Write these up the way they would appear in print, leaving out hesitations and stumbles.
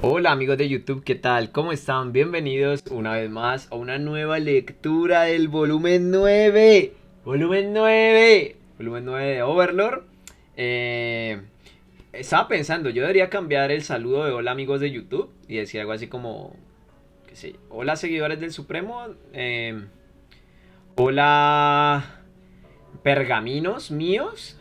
Hola amigos de YouTube, ¿qué tal? ¿Cómo están? Bienvenidos una vez más a una nueva lectura del volumen 9. Volumen 9. Volumen 9 de Overlord. Eh, Estaba pensando, yo debería cambiar el saludo de hola amigos de YouTube y decir algo así como, qué sé, hola seguidores del Supremo. Hola pergaminos míos.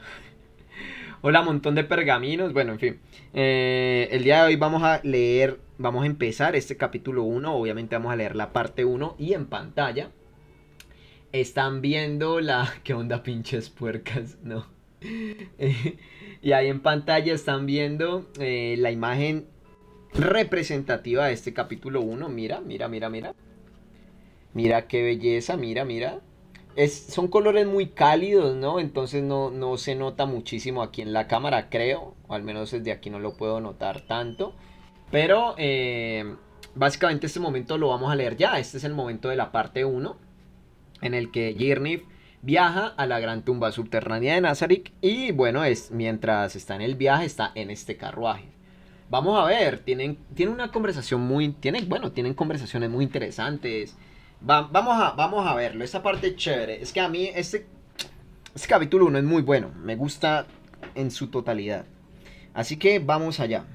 Hola, montón de pergaminos. Bueno, en fin. El día de hoy vamos a leer, vamos a empezar este capítulo uno. Obviamente vamos a leer la parte uno y en pantalla están viendo la... ¿Qué onda, pinches puercas? No. Y ahí en pantalla están viendo la imagen representativa de este capítulo uno. Mira, mira, mira, mira. Mira qué belleza, mira, mira. Son colores muy cálidos, ¿no? Entonces no se nota muchísimo aquí en la cámara, creo. O al menos desde aquí no lo puedo notar tanto. Pero básicamente este momento lo vamos a leer ya. Este es el momento de la parte uno en el que Girnif viaja a la gran tumba subterránea de Nazarick. Y bueno, mientras está en el viaje, está en este carruaje. Vamos a ver, tienen una conversación muy... tienen conversaciones muy interesantes. Vamos a verlo, esta parte es chévere. Es que a mí este capítulo uno es muy bueno, me gusta en su totalidad. Así que vamos allá.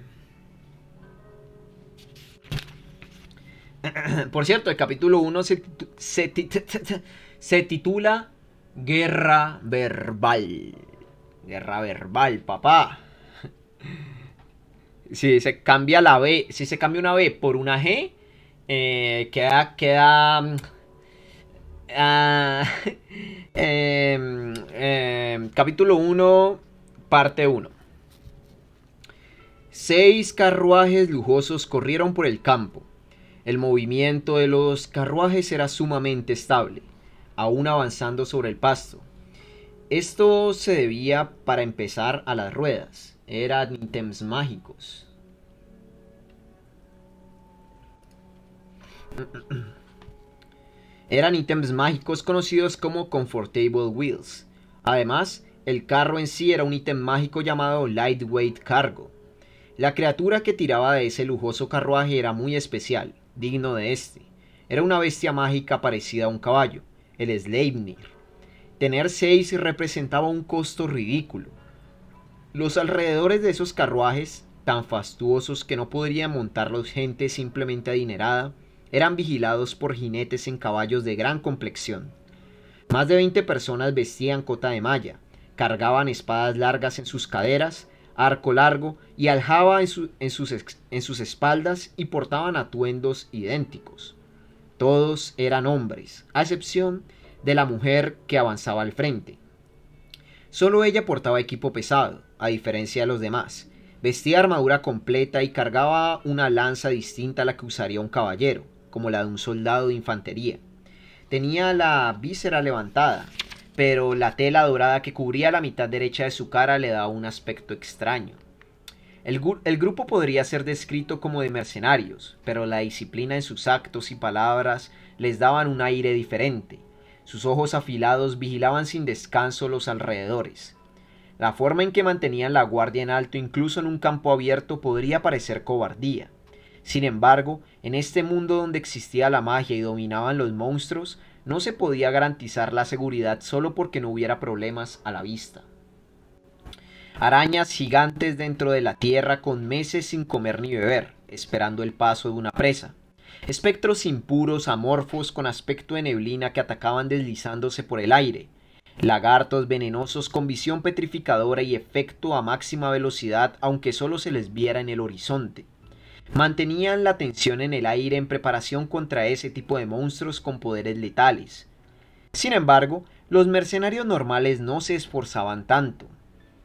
Por cierto, el capítulo uno se titula Guerra Verbal. Guerra Verbal, papá. Si se cambia la B, si se cambia una B por una G, queda ah, capítulo uno parte uno. 6 carruajes lujosos corrieron por el campo. El movimiento de los carruajes era sumamente estable, aún avanzando sobre el pasto. Esto se debía, para empezar, a las ruedas. Eran ítems mágicos. Eran ítems mágicos conocidos como Comfortable Wheels. Además, el carro en sí era un ítem mágico llamado Lightweight Cargo. La criatura que tiraba de ese lujoso carruaje era muy especial, digno de este. Era una bestia mágica parecida a un caballo, el Sleipnir. Tener 6 representaba un costo ridículo. Los alrededores de esos carruajes, tan fastuosos que no podría montarlos gente simplemente adinerada, eran vigilados por jinetes en caballos de gran complexión. Más de 20 personas vestían cota de malla, cargaban espadas largas en sus caderas, arco largo y aljaba en sus espaldas y portaban atuendos idénticos. Todos eran hombres, a excepción de la mujer que avanzaba al frente. Solo ella portaba equipo pesado, a diferencia de los demás. Vestía armadura completa y cargaba una lanza distinta a la que usaría un caballero, como la de un soldado de infantería. Tenía la víscera levantada, pero la tela dorada que cubría la mitad derecha de su cara le daba un aspecto extraño. El grupo podría ser descrito como de mercenarios, pero la disciplina en sus actos y palabras les daban un aire diferente. Sus ojos afilados vigilaban sin descanso los alrededores. La forma en que mantenían la guardia en alto incluso en un campo abierto podría parecer cobardía. Sin embargo, en este mundo donde existía la magia y dominaban los monstruos, no se podía garantizar la seguridad solo porque no hubiera problemas a la vista. Arañas gigantes dentro de la tierra con meses sin comer ni beber, esperando el paso de una presa. Espectros impuros amorfos con aspecto de neblina que atacaban deslizándose por el aire. Lagartos venenosos con visión petrificadora y efecto a máxima velocidad aunque solo se les viera en el horizonte. Mantenían la tensión en el aire en preparación contra ese tipo de monstruos con poderes letales. Sin embargo, los mercenarios normales no se esforzaban tanto.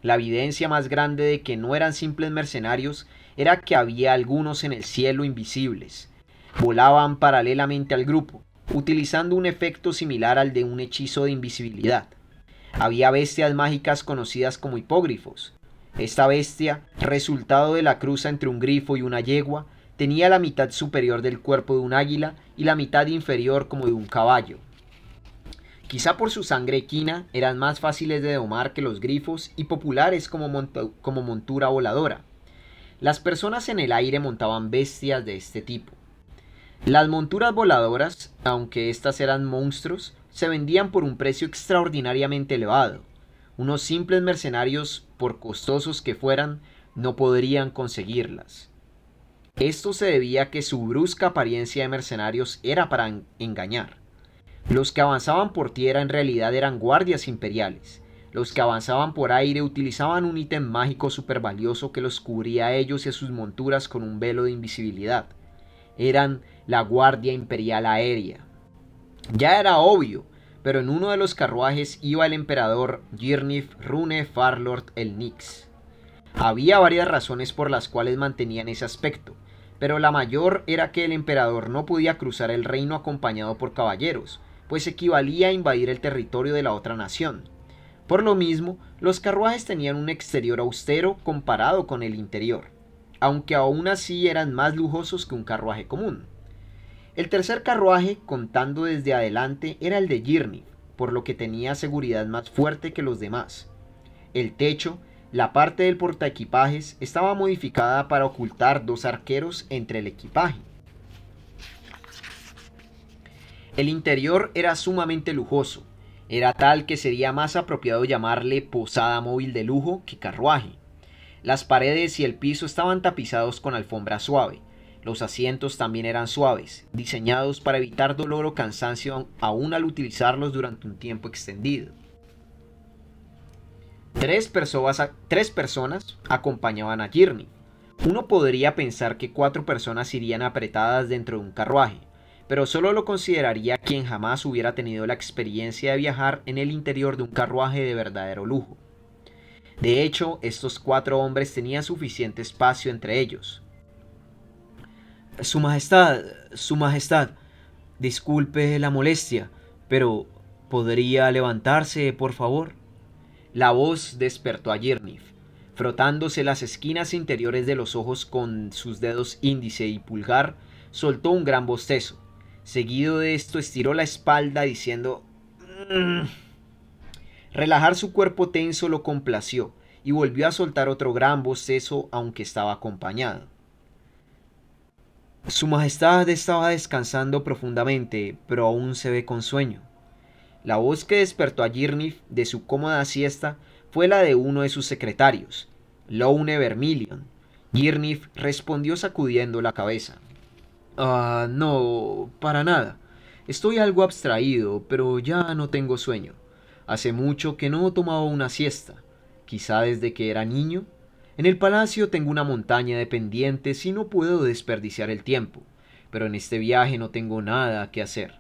La evidencia más grande de que no eran simples mercenarios era que había algunos en el cielo invisibles. Volaban paralelamente al grupo, utilizando un efecto similar al de un hechizo de invisibilidad. Había bestias mágicas conocidas como hipógrifos. Esta bestia, resultado de la cruza entre un grifo y una yegua, tenía la mitad superior del cuerpo de un águila y la mitad inferior como de un caballo. Quizá por su sangre equina eran más fáciles de domar que los grifos y populares como montura voladora. Las personas en el aire montaban bestias de este tipo. Las monturas voladoras, aunque estas eran monstruos, se vendían por un precio extraordinariamente elevado. Unos simples mercenarios, por costosos que fueran, no podrían conseguirlas. Esto se debía a que su brusca apariencia de mercenarios era para engañar. Los que avanzaban por tierra en realidad eran guardias imperiales. Los que avanzaban por aire utilizaban un ítem mágico super valioso que los cubría a ellos y a sus monturas con un velo de invisibilidad. Eran la Guardia Imperial Aérea. Ya era obvio, pero en uno de los carruajes iba el emperador Girnif Rune Farlord el Nix. Había varias razones por las cuales mantenían ese aspecto, pero la mayor era que el emperador no podía cruzar el reino acompañado por caballeros, pues equivalía a invadir el territorio de la otra nación. Por lo mismo, los carruajes tenían un exterior austero comparado con el interior, aunque aún así eran más lujosos que un carruaje común. El tercer carruaje, contando desde adelante, era el de Girnif, por lo que tenía seguridad más fuerte que los demás. El techo, la parte del portaequipajes, estaba modificada para ocultar dos arqueros entre el equipaje. El interior era sumamente lujoso. Era tal que sería más apropiado llamarle posada móvil de lujo que carruaje. Las paredes y el piso estaban tapizados con alfombra suave. Los asientos también eran suaves, diseñados para evitar dolor o cansancio aún al utilizarlos durante un tiempo extendido. Tres personas acompañaban a Girnif. Uno podría pensar que 4 personas irían apretadas dentro de un carruaje, pero solo lo consideraría quien jamás hubiera tenido la experiencia de viajar en el interior de un carruaje de verdadero lujo. De hecho, estos 4 hombres tenían suficiente espacio entre ellos. Su Majestad, disculpe la molestia, pero ¿podría levantarse, por favor? La voz despertó a Girnif. Frotándose las esquinas interiores de los ojos con sus dedos índice y pulgar, soltó un gran bostezo. Seguido de esto estiró la espalda diciendo "Mm". Relajar su cuerpo tenso lo complació y volvió a soltar otro gran bostezo aunque estaba acompañado. Su Majestad estaba descansando profundamente, pero aún se ve con sueño. La voz que despertó a Girnif de su cómoda siesta fue la de uno de sus secretarios, Lone Vermilion. Girnif respondió sacudiendo la cabeza. No, para nada. Estoy algo abstraído, pero ya no tengo sueño. Hace mucho que no tomaba una siesta, quizá desde que era niño. En el palacio tengo una montaña de pendientes y no puedo desperdiciar el tiempo, pero en este viaje no tengo nada que hacer.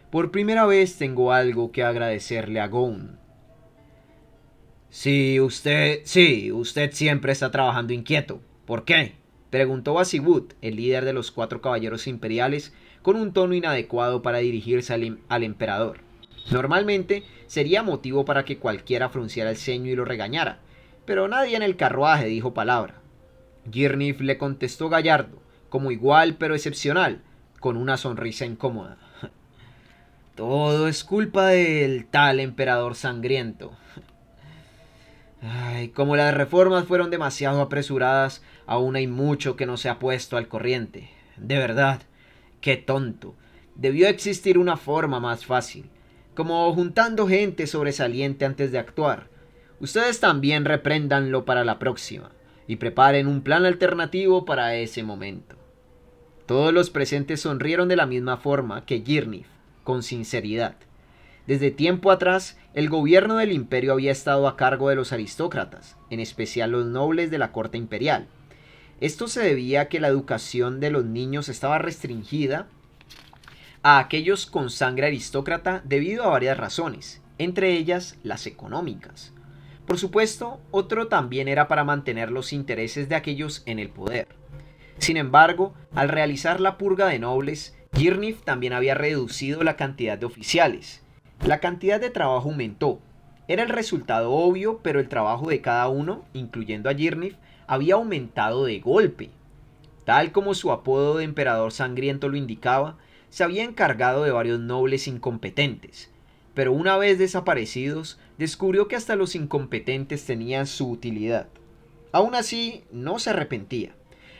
Por primera vez tengo algo que agradecerle a Gon. Sí, usted siempre está trabajando inquieto. ¿Por qué? Preguntó Basibut, el líder de los 4 caballeros imperiales, con un tono inadecuado para dirigirse al emperador. Normalmente sería motivo para que cualquiera frunciera el ceño y lo regañara, pero nadie en el carruaje dijo palabra. Girnif le contestó gallardo, como igual pero excepcional, con una sonrisa incómoda. Todo es culpa del tal emperador sangriento. Ay, como las reformas fueron demasiado apresuradas, aún hay mucho que no se ha puesto al corriente. De verdad, qué tonto. Debió existir una forma más fácil, como juntando gente sobresaliente antes de actuar. Ustedes también repréndanlo para la próxima, y preparen un plan alternativo para ese momento. Todos los presentes sonrieron de la misma forma que Girnif, con sinceridad. Desde tiempo atrás, el gobierno del imperio había estado a cargo de los aristócratas, en especial los nobles de la corte imperial. Esto se debía a que la educación de los niños estaba restringida a aquellos con sangre aristócrata debido a varias razones, entre ellas las económicas. Por supuesto, otro también era para mantener los intereses de aquellos en el poder. Sin embargo, al realizar la purga de nobles, Girnif también había reducido la cantidad de oficiales. La cantidad de trabajo aumentó. Era el resultado obvio, pero el trabajo de cada uno, incluyendo a Girnif, había aumentado de golpe. Tal como su apodo de emperador sangriento lo indicaba, se había encargado de varios nobles incompetentes. Pero una vez desaparecidos, descubrió que hasta los incompetentes tenían su utilidad. Aún así, no se arrepentía.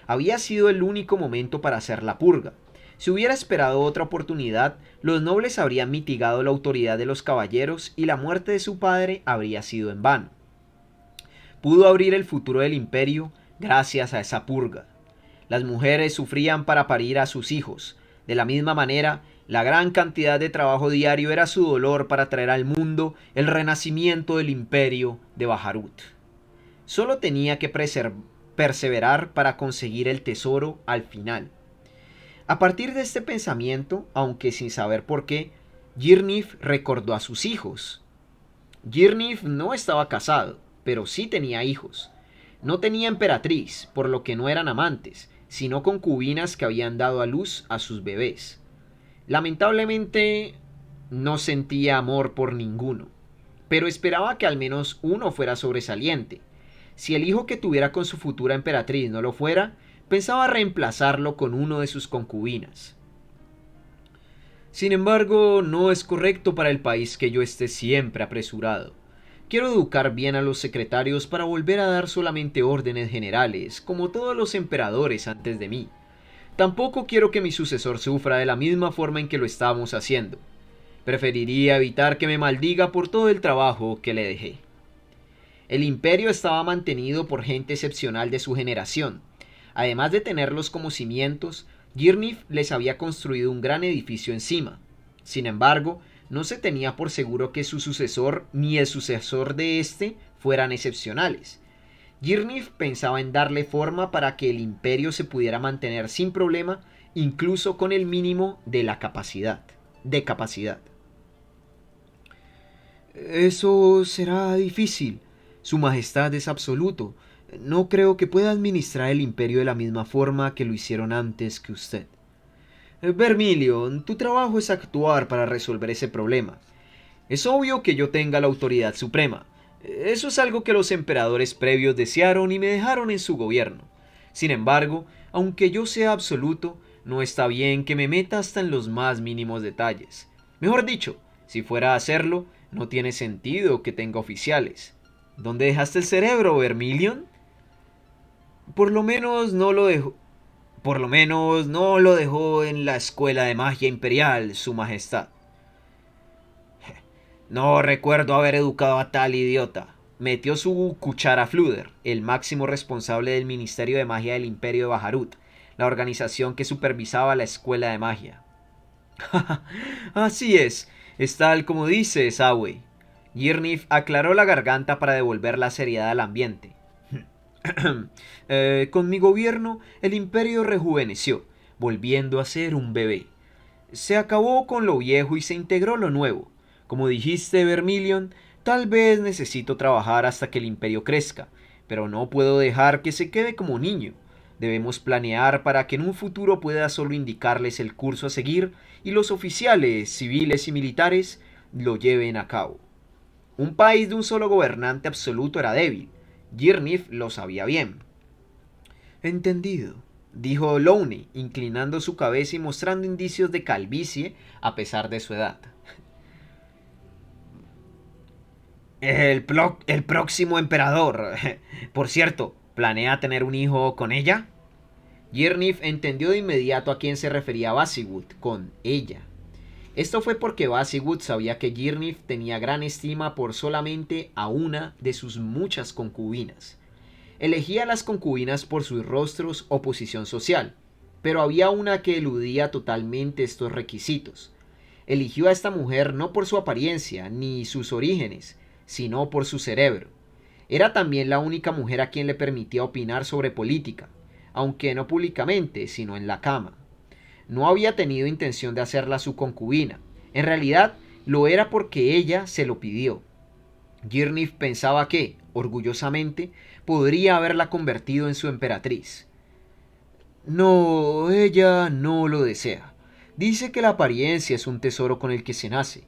Había sido el único momento para hacer la purga. Si hubiera esperado otra oportunidad, los nobles habrían mitigado la autoridad de los caballeros y la muerte de su padre habría sido en vano. Pudo abrir el futuro del imperio gracias a esa purga. Las mujeres sufrían para parir a sus hijos. De la misma manera, la gran cantidad de trabajo diario era su dolor para traer al mundo el renacimiento del imperio de Baharut. Solo tenía que perseverar para conseguir el tesoro al final. A partir de este pensamiento, aunque sin saber por qué, Girnif recordó a sus hijos. Girnif no estaba casado, pero sí tenía hijos. No tenía emperatriz, por lo que no eran amantes, sino concubinas que habían dado a luz a sus bebés. Lamentablemente, no sentía amor por ninguno, pero esperaba que al menos uno fuera sobresaliente. Si el hijo que tuviera con su futura emperatriz no lo fuera, pensaba reemplazarlo con uno de sus concubinas. Sin embargo, no es correcto para el país que yo esté siempre apresurado. Quiero educar bien a los secretarios para volver a dar solamente órdenes generales, como todos los emperadores antes de mí. Tampoco quiero que mi sucesor sufra de la misma forma en que lo estábamos haciendo. Preferiría evitar que me maldiga por todo el trabajo que le dejé. El imperio estaba mantenido por gente excepcional de su generación. Además de tenerlos como cimientos, Girnif les había construido un gran edificio encima. Sin embargo, no se tenía por seguro que su sucesor ni el sucesor de éste fueran excepcionales. Girnif pensaba en darle forma para que el imperio se pudiera mantener sin problema, incluso con el mínimo de capacidad. Eso será difícil. Su majestad es absoluto. No creo que pueda administrar el imperio de la misma forma que lo hicieron antes que usted. Vermilion, tu trabajo es actuar para resolver ese problema. Es obvio que yo tenga la autoridad suprema. Eso es algo que los emperadores previos desearon y me dejaron en su gobierno. Sin embargo, aunque yo sea absoluto, no está bien que me meta hasta en los más mínimos detalles. Mejor dicho, si fuera a hacerlo, no tiene sentido que tenga oficiales. ¿Dónde dejaste el cerebro, Vermilion? Por lo menos no lo dejó en la escuela de magia imperial, su majestad. No recuerdo haber educado a tal idiota. Metió su cuchara Fluder, el máximo responsable del Ministerio de Magia del Imperio de Baharut, la organización que supervisaba la escuela de magia. Así es tal como dice Sawe. Girnif aclaró la garganta para devolver la seriedad al ambiente. Con mi gobierno, el imperio rejuveneció, volviendo a ser un bebé. Se acabó con lo viejo y se integró lo nuevo. Como dijiste, Vermilion, tal vez necesito trabajar hasta que el imperio crezca, pero no puedo dejar que se quede como niño. Debemos planear para que en un futuro pueda solo indicarles el curso a seguir y los oficiales, civiles y militares lo lleven a cabo. Un país de un solo gobernante absoluto era débil. Girnif lo sabía bien. Entendido, dijo Lowney, inclinando su cabeza y mostrando indicios de calvicie a pesar de su edad. El próximo emperador. Por cierto, ¿planea tener un hijo con ella? Girnif entendió de inmediato a quién se refería Bassigwood con ella. Esto fue porque Bassigwood sabía que Girnif tenía gran estima por solamente a una de sus muchas concubinas. Elegía a las concubinas por sus rostros o posición social, pero había una que eludía totalmente estos requisitos. Eligió a esta mujer no por su apariencia ni sus orígenes, sino por su cerebro. Era también la única mujer a quien le permitía opinar sobre política, aunque no públicamente, sino en la cama. No había tenido intención de hacerla su concubina. En realidad, lo era porque ella se lo pidió. Girnif pensaba que, orgullosamente, podría haberla convertido en su emperatriz. No, ella no lo desea. Dice que la apariencia es un tesoro con el que se nace.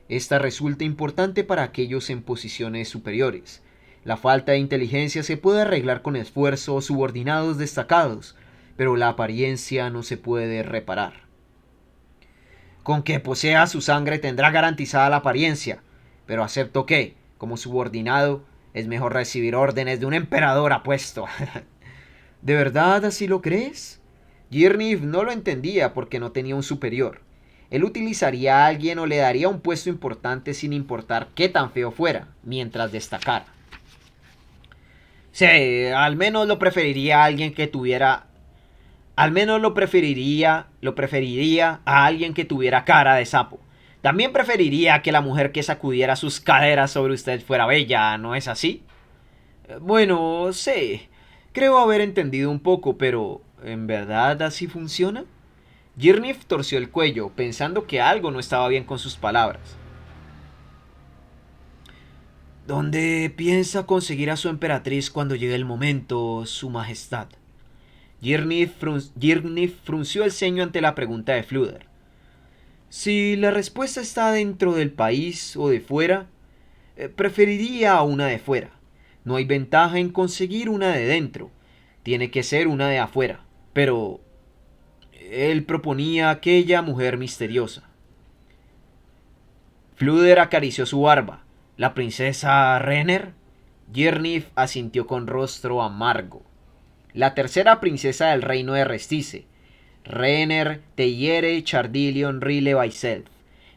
Esta resulta importante para aquellos en posiciones superiores. La falta de inteligencia se puede arreglar con esfuerzo o subordinados destacados, pero la apariencia no se puede reparar. Con que posea su sangre tendrá garantizada la apariencia, pero acepto que, como subordinado, es mejor recibir órdenes de un emperador apuesto. ¿De verdad así lo crees? Girniv no lo entendía porque no tenía un superior. Él utilizaría a alguien o le daría un puesto importante sin importar qué tan feo fuera, mientras destacara. Sí, al menos lo preferiría a alguien que tuviera... Al menos lo preferiría a alguien que tuviera cara de sapo. También preferiría que la mujer que sacudiera sus caderas sobre usted fuera bella, ¿no es así? Bueno, sí, creo haber entendido un poco, pero ¿en verdad así funciona? Girnif torció el cuello, pensando que algo no estaba bien con sus palabras. ¿Dónde piensa conseguir a su emperatriz cuando llegue el momento, su majestad? Girnif frunció el ceño ante la pregunta de Fluder. Si la respuesta está dentro del país o de fuera, preferiría a una de fuera. No hay ventaja en conseguir una de dentro. Tiene que ser una de afuera. Pero él proponía aquella mujer misteriosa. Fluder acarició su barba. ¿La princesa Renner? Girnif asintió con rostro amargo. La tercera princesa del reino de Restice. Renner Teyere Chardillion Rile Baiself.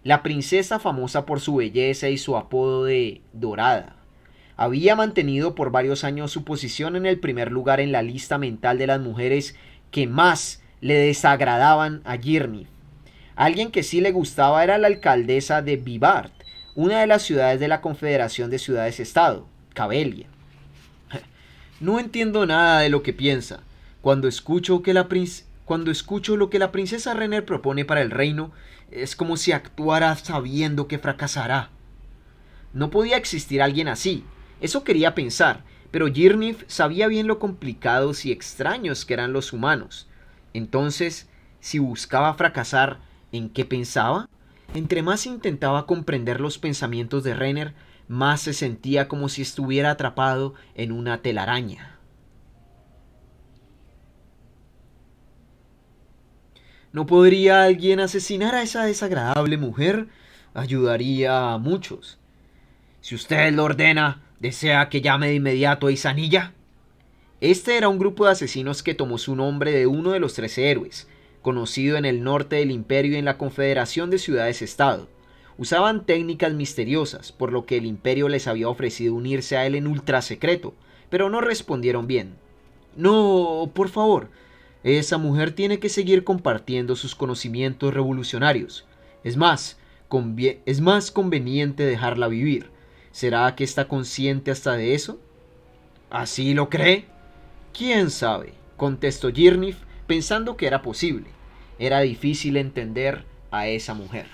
La princesa famosa por su belleza y su apodo de Dorada. Había mantenido por varios años su posición en el primer lugar en la lista mental de las mujeres que más le desagradaban a Girnif. Alguien que sí le gustaba era la alcaldesa de Vivart, una de las ciudades de la Confederación de Ciudades-Estado, Cabelia. No entiendo nada de lo que piensa. Cuando escucho lo que la princesa Renner propone para el reino, es como si actuara sabiendo que fracasará. No podía existir alguien así. Eso quería pensar, pero Girnif sabía bien lo complicados y extraños que eran los humanos. Entonces, si buscaba fracasar, ¿en qué pensaba? Entre más intentaba comprender los pensamientos de Renner, más se sentía como si estuviera atrapado en una telaraña. ¿No podría alguien asesinar a esa desagradable mujer? Ayudaría a muchos. Si usted lo ordena, ¿desea que llame de inmediato a Isanilla? Este era un grupo de asesinos que tomó su nombre de uno de los 13 héroes, conocido en el norte del imperio y en la Confederación de Ciudades-Estado. Usaban técnicas misteriosas, por lo que el imperio les había ofrecido unirse a él en ultra secreto, pero no respondieron bien. No, por favor, esa mujer tiene que seguir compartiendo sus conocimientos revolucionarios. Es más conveniente dejarla vivir. ¿Será que está consciente hasta de eso? ¿Así lo cree? ¿Quién sabe? Contestó Girnif, pensando que era posible. Era difícil entender a esa mujer.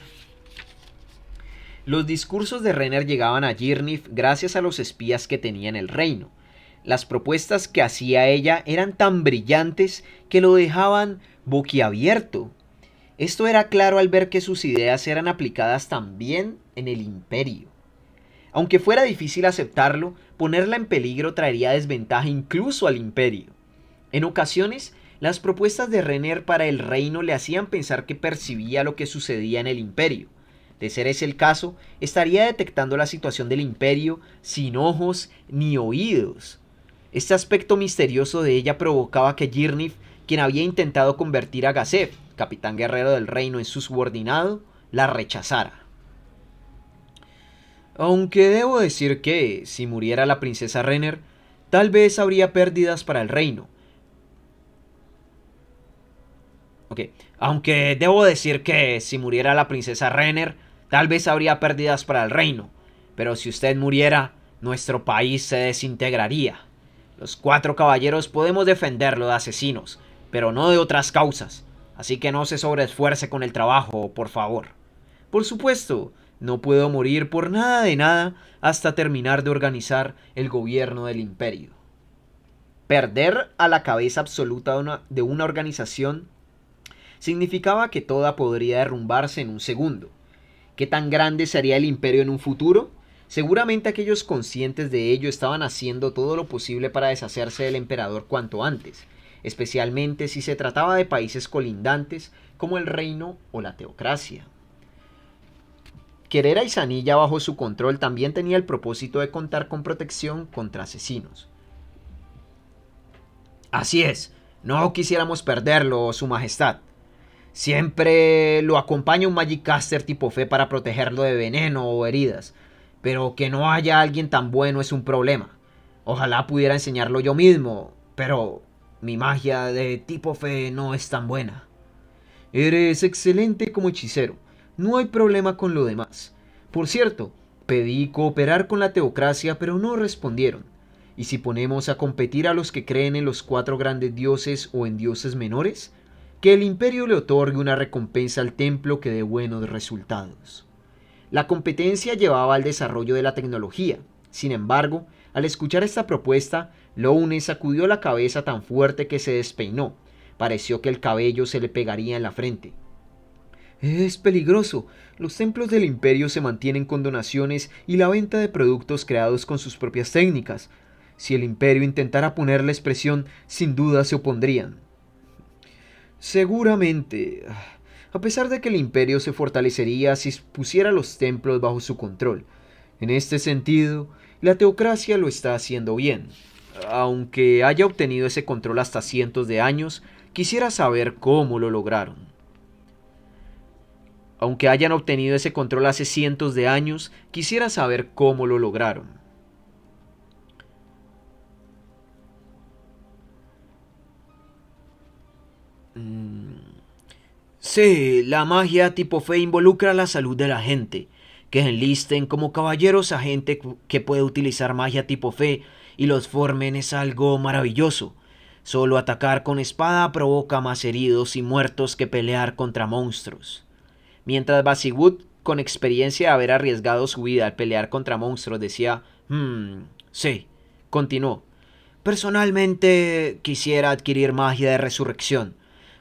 Los discursos de Renner llegaban a Girnif gracias a los espías que tenía en el reino. Las propuestas que hacía ella eran tan brillantes que lo dejaban boquiabierto. Esto era claro al ver que sus ideas eran aplicadas también en el imperio. Aunque fuera difícil aceptarlo, ponerla en peligro traería desventaja incluso al imperio. En ocasiones, las propuestas de Renner para el reino le hacían pensar que percibía lo que sucedía en el imperio. De ser ese el caso, estaría detectando la situación del imperio sin ojos ni oídos. Este aspecto misterioso de ella provocaba que Girnif, quien había intentado convertir a Gazef, capitán guerrero del reino, en su subordinado, la rechazara. Aunque debo decir que, si muriera la princesa Renner, tal vez habría pérdidas para el reino. Aunque debo decir que, si muriera la princesa Renner, tal vez habría pérdidas para el reino. Pero si usted muriera, nuestro país se desintegraría. Los 4 caballeros podemos defenderlo de asesinos, pero no de otras causas. Así que no se sobreesfuerce con el trabajo, por favor. Por supuesto, no puedo morir por nada de nada hasta terminar de organizar el gobierno del imperio. Perder a la cabeza absoluta de una organización significaba que toda podría derrumbarse en un segundo. ¿Qué tan grande sería el imperio en un futuro? Seguramente aquellos conscientes de ello estaban haciendo todo lo posible para deshacerse del emperador cuanto antes, especialmente si se trataba de países colindantes como el reino o la teocracia. Querer a Isanilla bajo su control también tenía el propósito de contar con protección contra asesinos. Así es, no quisiéramos perderlo, Su Majestad. Siempre lo acompaña un Magicaster tipo fe para protegerlo de veneno o heridas, pero que no haya alguien tan bueno es un problema. Ojalá pudiera enseñarlo yo mismo, pero mi magia de tipo fe no es tan buena. Eres excelente como hechicero, no hay problema con lo demás. Por cierto, pedí cooperar con la teocracia, pero no respondieron. ¿Y si ponemos a competir a los que creen en los cuatro grandes dioses o en dioses menores? Que el imperio le otorgue una recompensa al templo que dé buenos resultados. La competencia llevaba al desarrollo de la tecnología. Sin embargo, al escuchar esta propuesta, Lowne sacudió la cabeza tan fuerte que se despeinó. Pareció que el cabello se le pegaría en la frente. Es peligroso. Los templos del imperio se mantienen con donaciones y la venta de productos creados con sus propias técnicas. Si el imperio intentara ponerles presión, sin duda se opondrían. Seguramente, a pesar de que el imperio se fortalecería si pusiera los templos bajo su control. En este sentido, la teocracia lo está haciendo bien. Aunque haya obtenido ese control hasta cientos de años, quisiera saber cómo lo lograron. Aunque hayan obtenido ese control hace cientos de años, quisiera saber cómo lo lograron. Sí, la magia tipo fe involucra la salud de la gente. Que enlisten como caballeros a gente que puede utilizar magia tipo fe y los formen es algo maravilloso. Solo atacar con espada provoca más heridos y muertos que pelear contra monstruos. Mientras Basiwood, con experiencia de haber arriesgado su vida al pelear contra monstruos, decía, sí, continuó. Personalmente quisiera adquirir magia de resurrección.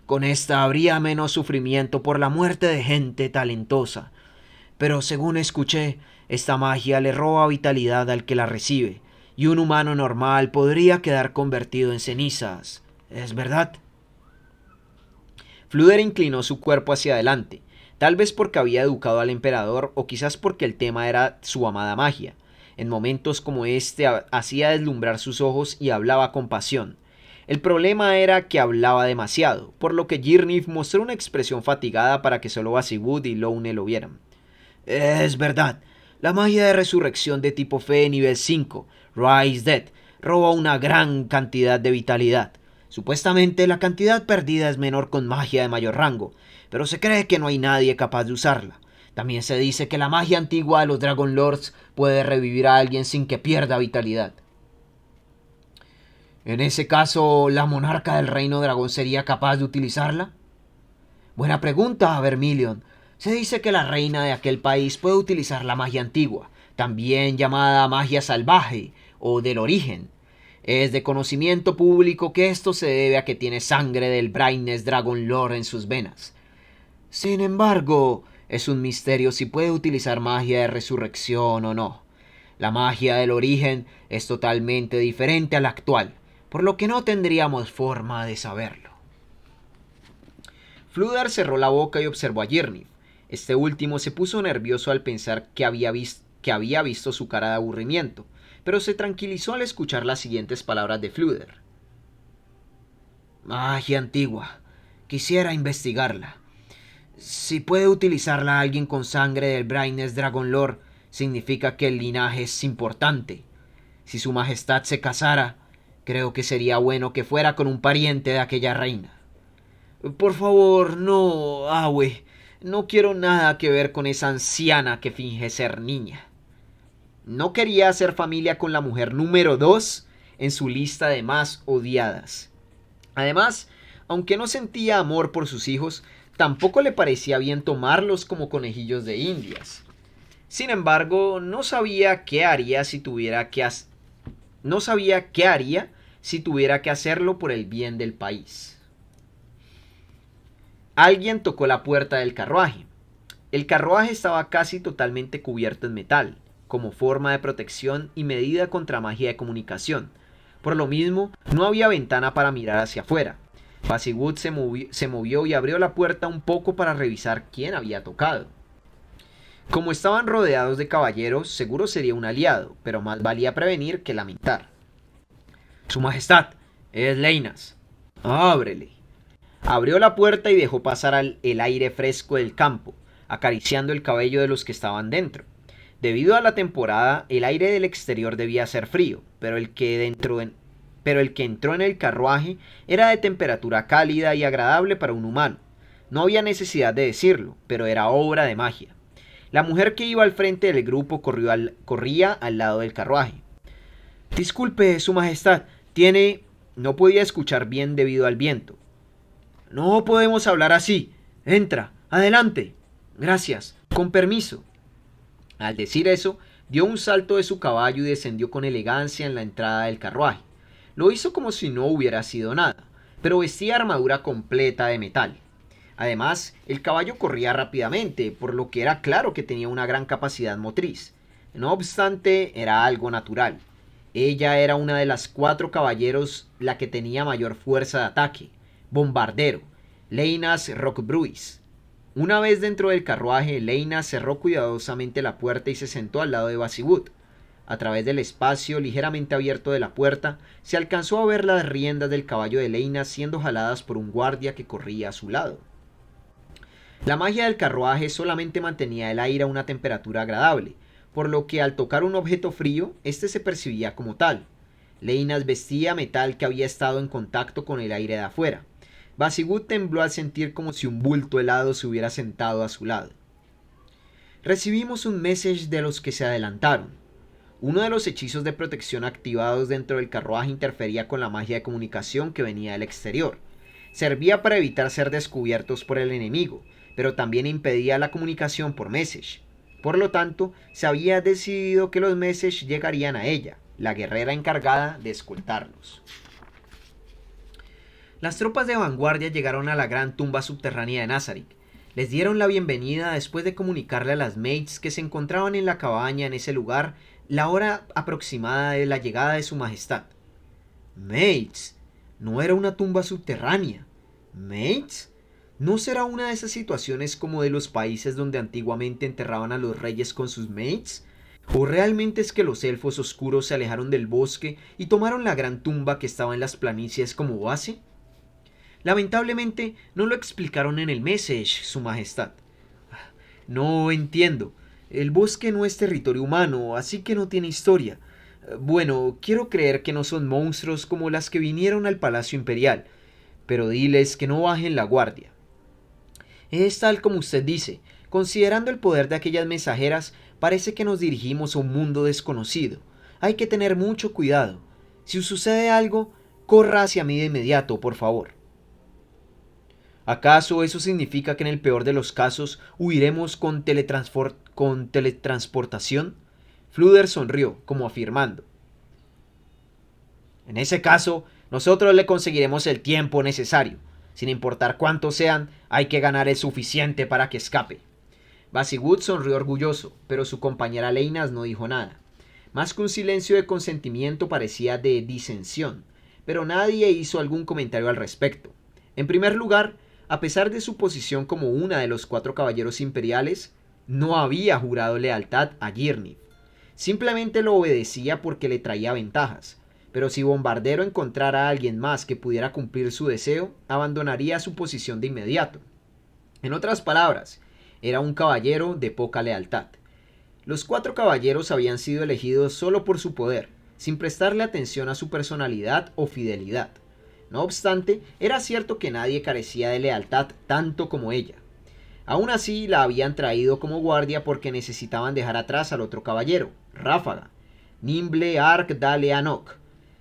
Con esta habría menos sufrimiento por la muerte de gente talentosa. Pero según escuché, esta magia le roba vitalidad al que la recibe, y un humano normal podría quedar convertido en cenizas. ¿Es verdad? Fluder inclinó su cuerpo hacia adelante, tal vez porque había educado al emperador o quizás porque el tema era su amada magia. En momentos como este hacía deslumbrar sus ojos y hablaba con pasión. El problema era que hablaba demasiado, por lo que Girnif mostró una expresión fatigada para que solo Basiwood y Lowne lo vieran. Es verdad, la magia de resurrección de tipo fe nivel 5, Rise Dead, roba una gran cantidad de vitalidad. Supuestamente la cantidad perdida es menor con magia de mayor rango, pero se cree que no hay nadie capaz de usarla. También se dice que la magia antigua de los Dragon Lords puede revivir a alguien sin que pierda vitalidad. En ese caso, ¿la monarca del reino dragón sería capaz de utilizarla? Buena pregunta, Vermilion. Se dice que la reina de aquel país puede utilizar la magia antigua, también llamada magia salvaje o del origen. Es de conocimiento público que esto se debe a que tiene sangre del Brightness Dragon Lord en sus venas. Sin embargo, es un misterio si puede utilizar magia de resurrección o no. La magia del origen es totalmente diferente a la actual, por lo que no tendríamos forma de saberlo. Fludar cerró la boca y observó a Girnif. Este último se puso nervioso al pensar que había visto su cara de aburrimiento, pero se tranquilizó al escuchar las siguientes palabras de Fluder. Magia antigua. Quisiera investigarla. Si puede utilizarla alguien con sangre del Brightness Dragon Lord, significa que el linaje es importante. Si su majestad se casara, creo que sería bueno que fuera con un pariente de aquella reina. Por favor, no, Awe. No quiero nada que ver con esa anciana que finge ser niña. No quería hacer familia con la mujer número 2 en su lista de más odiadas. Además, aunque no sentía amor por sus hijos, tampoco le parecía bien tomarlos como conejillos de indias. Sin embargo, no sabía qué haría si tuviera que hacerlo por el bien del país. Alguien tocó la puerta del carruaje. El carruaje estaba casi totalmente cubierto en metal, como forma de protección y medida contra magia de comunicación. Por lo mismo, no había ventana para mirar hacia afuera. Basiwood se movió y abrió la puerta un poco para revisar quién había tocado. Como estaban rodeados de caballeros, seguro sería un aliado, pero más valía prevenir que lamentar. Su Majestad, Es Leinas. Ábrele. Abrió la puerta y dejó pasar el aire fresco del campo, acariciando el cabello de los que estaban dentro. Debido a la temporada, el aire del exterior debía ser frío, pero pero el que entró en el carruaje era de temperatura cálida y agradable para un humano. No había necesidad de decirlo, pero era obra de magia. La mujer que iba al frente del grupo corría al lado del carruaje. Disculpe, Su Majestad, tiene... No podía escuchar bien debido al viento. No podemos hablar así. Entra, adelante. Gracias, con permiso. Al decir eso, dio un salto de su caballo y descendió con elegancia en la entrada del carruaje. Lo hizo como si no hubiera sido nada, pero vestía armadura completa de metal. Además, el caballo corría rápidamente, por lo que era claro que tenía una gran capacidad motriz. No obstante, era algo natural. Ella era una de las 4 caballeros la que tenía mayor fuerza de ataque. Bombardero, Leinas Rockbruis. Una vez dentro del carruaje, Leinas cerró cuidadosamente la puerta y se sentó al lado de Basibut. A través del espacio ligeramente abierto de la puerta, se alcanzó a ver las riendas del caballo de Leinas siendo jaladas por un guardia que corría a su lado. La magia del carruaje solamente mantenía el aire a una temperatura agradable, por lo que al tocar un objeto frío, éste se percibía como tal. Leinas vestía metal que había estado en contacto con el aire de afuera. Basibut tembló al sentir como si un bulto helado se hubiera sentado a su lado. Recibimos un message de los que se adelantaron. Uno de los hechizos de protección activados dentro del carruaje interfería con la magia de comunicación que venía del exterior. Servía para evitar ser descubiertos por el enemigo, pero también impedía la comunicación por message. Por lo tanto, se había decidido que los message llegarían a ella, la guerrera encargada de escoltarlos. Las tropas de vanguardia llegaron a la gran tumba subterránea de Nazarick. Les dieron la bienvenida después de comunicarle a las mates que se encontraban en la cabaña en ese lugar la hora aproximada de la llegada de su majestad. Mates, no era una tumba subterránea. Mates, ¿no será una de esas situaciones como de los países donde antiguamente enterraban a los reyes con sus mates? ¿O realmente es que los elfos oscuros se alejaron del bosque y tomaron la gran tumba que estaba en las planicies como base? Lamentablemente no lo explicaron en el message, Su Majestad. No entiendo. El bosque no es territorio humano, así que no tiene historia. Bueno, quiero creer que no son monstruos como las que vinieron al Palacio Imperial, pero diles que no bajen la guardia. Es tal como usted dice. Considerando el poder de aquellas mensajeras, parece que nos dirigimos a un mundo desconocido. Hay que tener mucho cuidado. Si sucede algo, corra hacia mí de inmediato, por favor. ¿Acaso eso significa que en el peor de los casos huiremos con teletransportación? Fluder sonrió, como afirmando. En ese caso, nosotros le conseguiremos el tiempo necesario. Sin importar cuántos sean, hay que ganar el suficiente para que escape. Basibut sonrió orgulloso, pero su compañera Leinas no dijo nada. Más que un silencio de consentimiento parecía de disensión, pero nadie hizo algún comentario al respecto. En primer lugar, a pesar de su posición como una de los 4 caballeros imperiales, no había jurado lealtad a Girnith. Simplemente lo obedecía porque le traía ventajas, pero si Bombardero encontrara a alguien más que pudiera cumplir su deseo, abandonaría su posición de inmediato. En otras palabras, era un caballero de poca lealtad. Los 4 caballeros habían sido elegidos solo por su poder, sin prestarle atención a su personalidad o fidelidad. No obstante, era cierto que nadie carecía de lealtad tanto como ella. Aún así, la habían traído como guardia porque necesitaban dejar atrás al otro caballero, Ráfaga, Nimble Arc Dale Anok.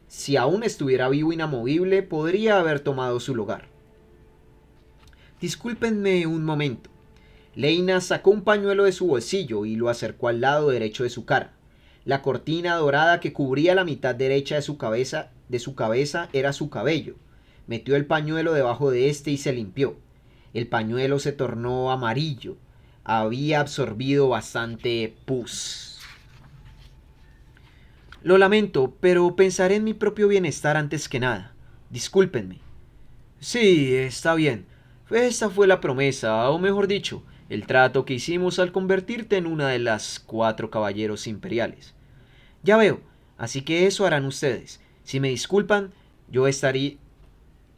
Si aún estuviera vivo inamovible, podría haber tomado su lugar. Discúlpenme un momento. Leina sacó un pañuelo de su bolsillo y lo acercó al lado derecho de su cara. La cortina dorada que cubría la mitad derecha de su cabeza era su cabello. Metió el pañuelo debajo de este y se limpió. El pañuelo se tornó amarillo. Había absorbido bastante pus. Lo lamento, pero pensaré en mi propio bienestar antes que nada. Discúlpenme. Sí, está bien. Esa fue la promesa, o mejor dicho, el trato que hicimos al convertirte en una de las 4 caballeros imperiales. Ya veo, así que eso harán ustedes. Si me disculpan, Yo estaría...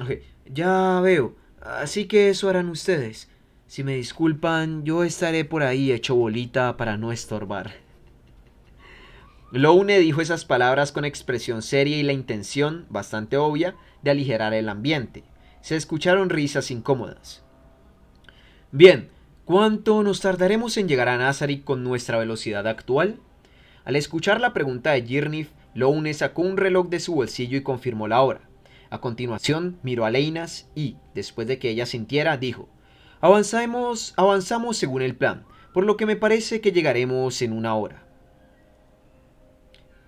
Ok, ya veo. Así que eso harán ustedes. Si me disculpan, yo estaré por ahí hecho bolita para no estorbar. Lone dijo esas palabras con expresión seria y la intención, bastante obvia, de aligerar el ambiente. Se escucharon risas incómodas. Bien, ¿cuánto nos tardaremos en llegar a Nazarick con nuestra velocidad actual? Al escuchar la pregunta de Girnif, Lone sacó un reloj de su bolsillo y confirmó la hora. A continuación miró a Leinas y, después de que ella sintiera, dijo: avanzamos según el plan, por lo que me parece que llegaremos en una hora.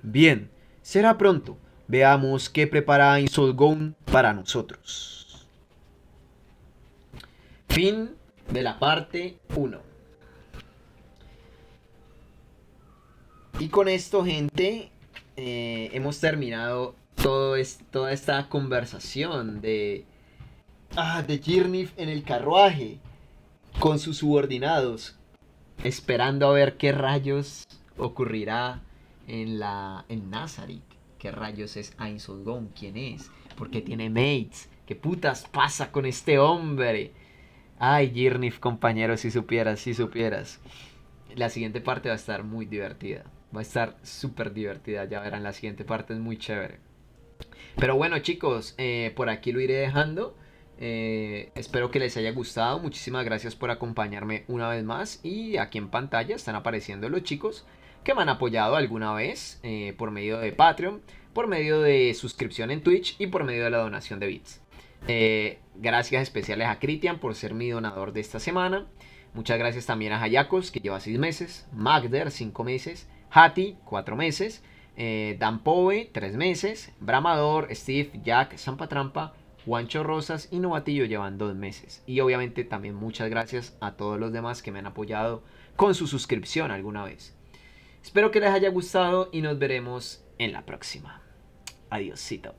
Bien, será pronto. Veamos qué prepara Insolgón para nosotros. Fin de la parte 1. Y con esto, gente, hemos terminado toda esta conversación de Girnif en el carruaje con sus subordinados, esperando a ver qué rayos ocurrirá en Nazarick. ¿Qué rayos es Ainsolgón? ¿Quién es? ¿Por qué tiene mates? ¿Qué putas pasa con este hombre? Ay, Girnif, compañero, si supieras, si supieras. La siguiente parte va a estar muy divertida. Va a estar súper divertida, ya verán, la siguiente parte es muy chévere. Pero bueno, chicos, por aquí lo iré dejando. Espero que les haya gustado. Muchísimas gracias por acompañarme una vez más. Y aquí en pantalla están apareciendo los chicos que me han apoyado alguna vez por medio de Patreon, por medio de suscripción en Twitch y por medio de la donación de bits. Gracias especiales a Critian por ser mi donador de esta semana. Muchas gracias también a Hayakos, que lleva 6 meses, Magder 5 meses, Hati 4 meses, Dan Pove 3 meses, Bramador, Steve, Jack, Zampa Trampa, Juancho Rosas y Novatillo llevan 2 meses. Y obviamente también muchas gracias a todos los demás que me han apoyado con su suscripción alguna vez. Espero que les haya gustado y nos veremos en la próxima. Adiósito.